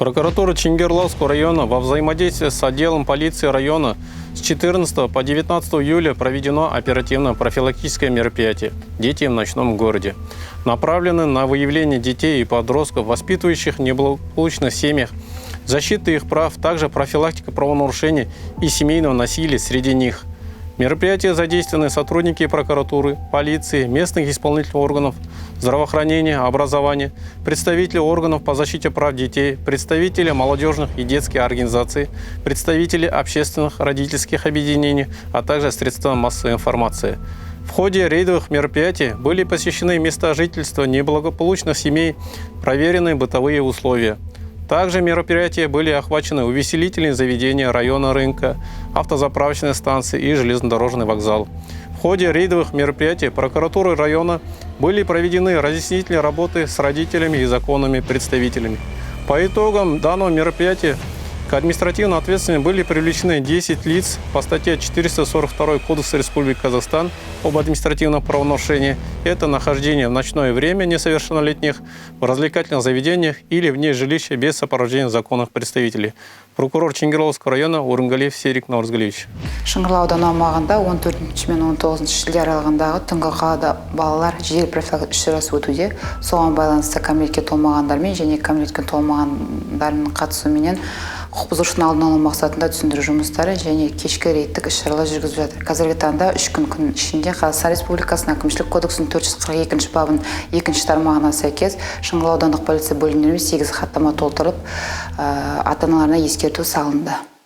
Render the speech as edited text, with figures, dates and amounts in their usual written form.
Прокуратура Чингирловского района во взаимодействии с отделом полиции района с 14 по 19 июля проведено оперативно-профилактическое мероприятие «Дети в ночном городе», направленное на выявление детей и подростков, воспитывающих в неблагополучных семьях, защита их прав, также профилактика правонарушений и семейного насилия среди них. В мероприятии задействованы сотрудники прокуратуры, полиции, местных исполнительных органов, здравоохранения, образования, представители органов по защите прав детей, представители молодежных и детских организаций, представители общественных родительских объединений, а также средства массовой информации. В ходе рейдовых мероприятий были посещены места жительства неблагополучных семей, проверены бытовые условия. Также мероприятия были охвачены увеселительные заведения района рынка, автозаправочные станции и железнодорожный вокзал. В ходе рейдовых мероприятий прокуратуры района были проведены разъяснительные работы с родителями и законными представителями. По итогам данного мероприятия к административной ответственности были привлечены 10 лиц по статье 442 Кодекса Республики Казахстан об административном правонарушении. Это нахождение в ночное время несовершеннолетних в развлекательных заведениях или вне жилища без сопровождения законных представителей. Прокурор Чингирловского района Урынгалиев Серик Наурзгалиевич. Шыңғырлау ауданы аумағында 14 мен 19 шілде аралығындағы түнгі қалада балалар жедел профилактикалық іс-шарасы өтуде. Соған байланысты кәмелетке толмағандармен және кәмелетке толмағандардың қатысуымен құқық бұзушылықтың алдын алу мақсатында түсіндіру жұмыстары және кешкі рейдтік іс-шаралар жүргізіліп жатыр. Қазіргі таңда 3 күн ішінде Қазақстан Республикасының әкімшілік кодексінің 442 бабының 2 тармағына сәйкес Шыңғырлау аудандық полиция бөлімдеріне 8 хаттама толтырылып, ата-аналарына ескерту салынды.